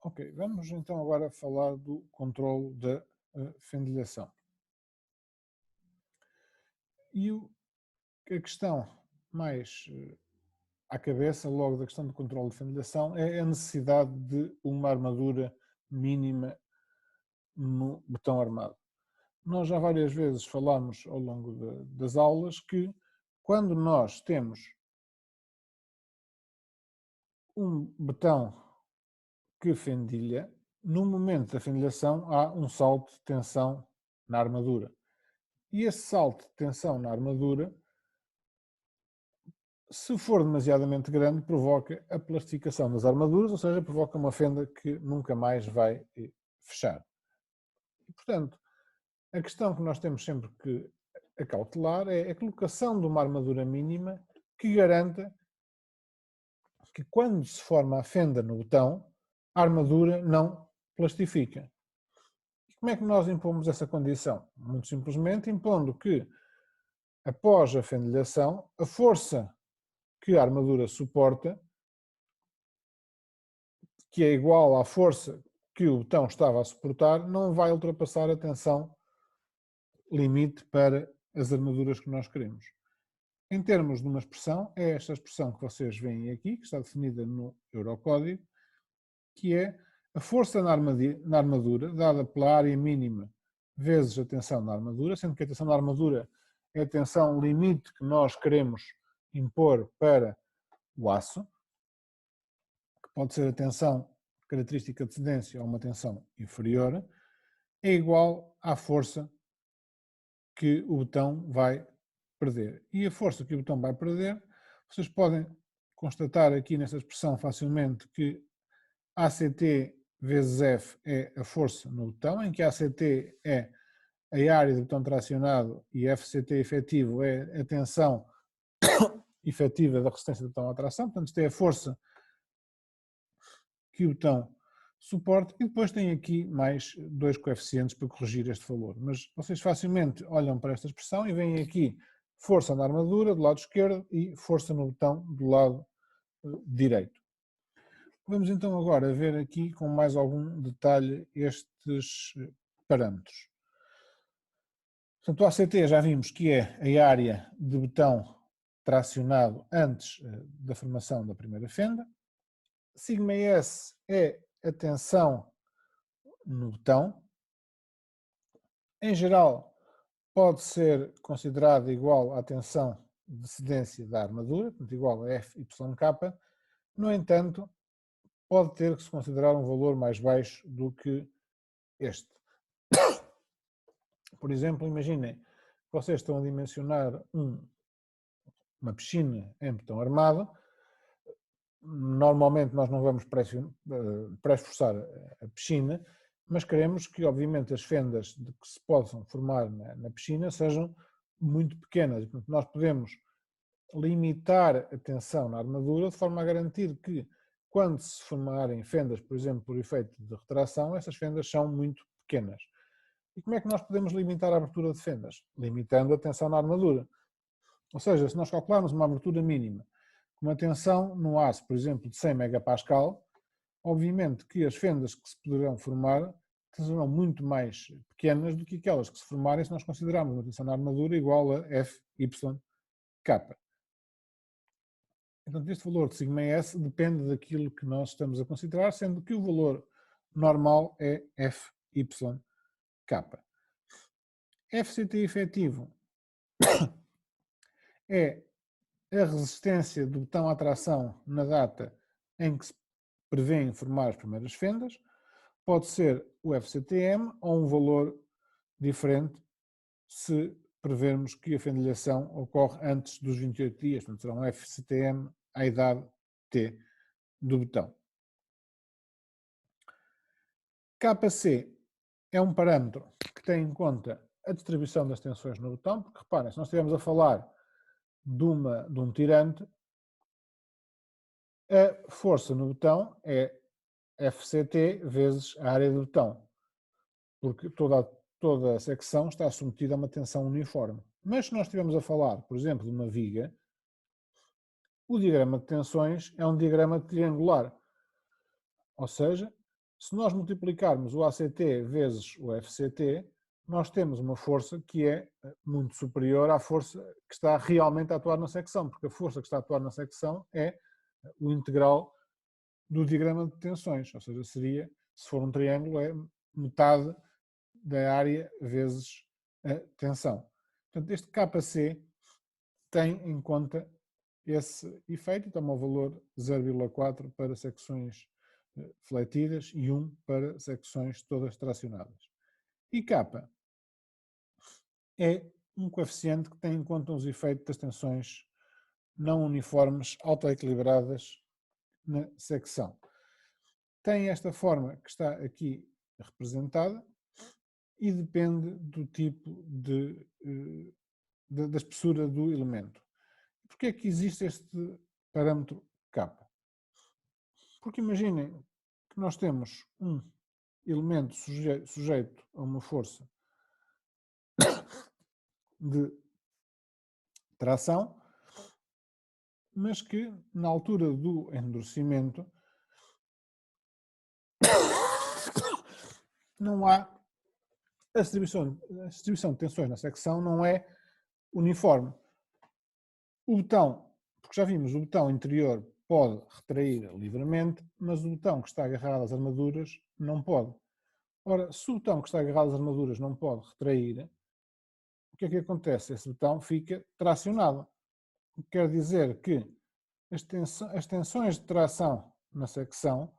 Ok, vamos então agora falar do controle da fendilhação. E a questão mais à cabeça, logo da questão do controle de fendilhação, é a necessidade de uma armadura mínima no botão armado. Nós já várias vezes falámos ao longo das aulas que quando nós temos um botão que fendilha, no momento da fendilhação há um salto de tensão na armadura. E esse salto de tensão na armadura, se for demasiadamente grande, provoca a plastificação das armaduras, ou seja, provoca uma fenda que nunca mais vai fechar. E, portanto, a questão que nós temos sempre que acautelar é a colocação de uma armadura mínima que garanta que quando se forma a fenda no botão, a armadura não plastifica. E como é que nós impomos essa condição? Muito simplesmente impondo que, após a fendilhação, a força que a armadura suporta, que é igual à força que o botão estava a suportar, não vai ultrapassar a tensão limite para as armaduras que nós queremos. Em termos de uma expressão, é esta expressão que vocês veem aqui, que está definida no Eurocódigo, que é a força na armadura dada pela área mínima vezes a tensão na armadura, sendo que a tensão na armadura é a tensão limite que nós queremos impor para o aço, que pode ser a tensão característica de cedência ou uma tensão inferior, é igual à força que o botão vai perder. E a força que o botão vai perder, vocês podem constatar aqui nesta expressão facilmente que ACT vezes F é a força no botão, em que ACT é a área do botão tracionado e FCT efetivo é a tensão efetiva da resistência do botão à tração. Portanto, isto é a força que o botão suporta, e depois tem aqui mais dois coeficientes para corrigir este valor. Mas vocês facilmente olham para esta expressão e veem aqui força na armadura do lado esquerdo e força no botão do lado direito. Vamos então agora ver aqui com mais algum detalhe estes parâmetros. Portanto, o ACT já vimos que é a área de botão tracionado antes da formação da primeira fenda. Σs é a tensão no botão. Em geral, pode ser considerada igual à tensão de cedência da armadura, portanto, igual a FYK. No entanto, pode ter que se considerar um valor mais baixo do que este. Por exemplo, imaginem que vocês estão a dimensionar uma piscina em botão armado. Normalmente nós não vamos pré-esforçar a piscina, mas queremos que, obviamente, as fendas que se possam formar na piscina sejam muito pequenas. Portanto, nós podemos limitar a tensão na armadura de forma a garantir que, quando se formarem fendas, por exemplo, por efeito de retração, essas fendas são muito pequenas. E como é que nós podemos limitar a abertura de fendas? Limitando a tensão na armadura. Ou seja, se nós calcularmos uma abertura mínima com uma tensão no aço, por exemplo, de 100 megapascal, obviamente que as fendas que se poderão formar serão muito mais pequenas do que aquelas que se formarem se nós considerarmos uma tensão na armadura igual a FYK. Portanto, este valor de σS depende daquilo que nós estamos a considerar, sendo que o valor normal é FYK. FCT efetivo é a resistência do botão à tração na data em que se prevêem formar as primeiras fendas. Pode ser o FCTM ou um valor diferente se prevermos que a fendilhação ocorre antes dos 28 dias, portanto será um FCTM à idade T do botão. KC é um parâmetro que tem em conta a distribuição das tensões no botão, porque reparem, se nós estivermos a falar de um tirante, a força no botão é FCT vezes a área do botão, porque toda a secção está submetida a uma tensão uniforme. Mas se nós estivermos a falar, por exemplo, de uma viga, o diagrama de tensões é um diagrama triangular, ou seja, Se nós multiplicarmos o ACT vezes o FCT, nós temos uma força que é muito superior à força que está realmente a atuar na secção, porque a força que está a atuar na secção é o integral do diagrama de tensões, ou seja, seria, se for um triângulo, é metade da área vezes a tensão. Portanto, este KC tem em conta esse efeito, toma o valor 0,4 para secções fletidas e 1 para secções todas tracionadas. E K é um coeficiente que tem em conta os efeitos das tensões não uniformes autoequilibradas na secção. Tem esta forma que está aqui representada e depende do tipo da espessura do elemento. Porquê é que existe este parâmetro K? Porque imaginem que nós temos um elemento sujeito a uma força de tração, mas que na altura do endurecimento não há a distribuição de tensões na secção não é uniforme. O botão, porque já vimos, o botão interior pode retrair livremente, mas o botão que está agarrado às armaduras não pode. Ora, se o botão que está agarrado às armaduras não pode retrair, o que é que acontece? Esse botão fica tracionado. O que quer dizer que as tensões de tração na secção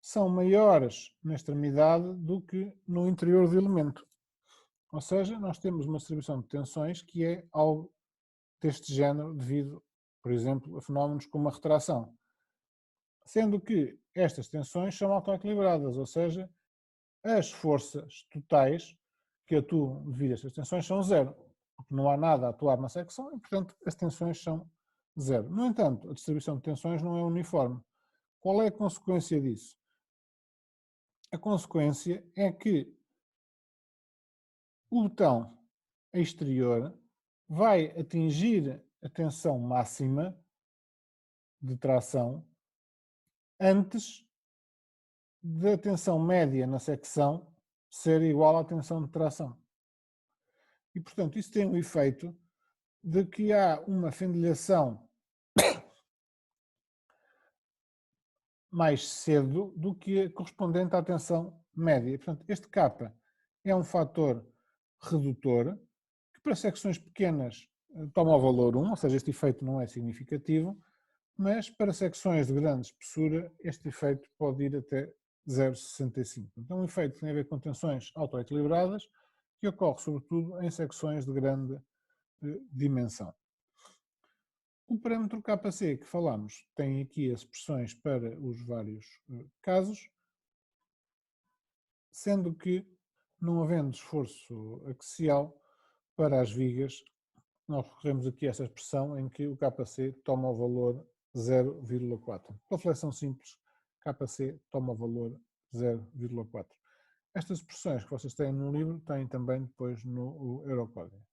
são maiores na extremidade do que no interior do elemento. Ou seja, nós temos uma distribuição de tensões que é algo deste género devido, por exemplo, a fenómenos como a retração. Sendo que estas tensões são autoequilibradas, ou seja, as forças totais que atuam devido a estas tensões são zero, porque não há nada a atuar na secção e, portanto, as tensões são zero. No entanto, a distribuição de tensões não é uniforme. Qual é a consequência disso? A consequência é que o botão exterior vai atingir a tensão máxima de tração antes da tensão média na secção ser igual à tensão de tração. E, portanto, isso tem o efeito de que há uma fendilhação mais cedo do que a correspondente à tensão média. Portanto, este K é um fator redutor que para secções pequenas toma o valor 1, ou seja, este efeito não é significativo, mas para secções de grande espessura este efeito pode ir até 0,65. Então, um efeito que tem a ver com tensões autoequilibradas que ocorre sobretudo em secções de grande dimensão. O parâmetro KC que falamos tem aqui as expressões para os vários casos, sendo que, não havendo esforço axial para as vigas, nós recorremos aqui a esta expressão em que o KC toma o valor 0,4. Pela flexão simples, KC toma o valor 0,4. Estas expressões que vocês têm no livro têm também depois no Eurocódigo.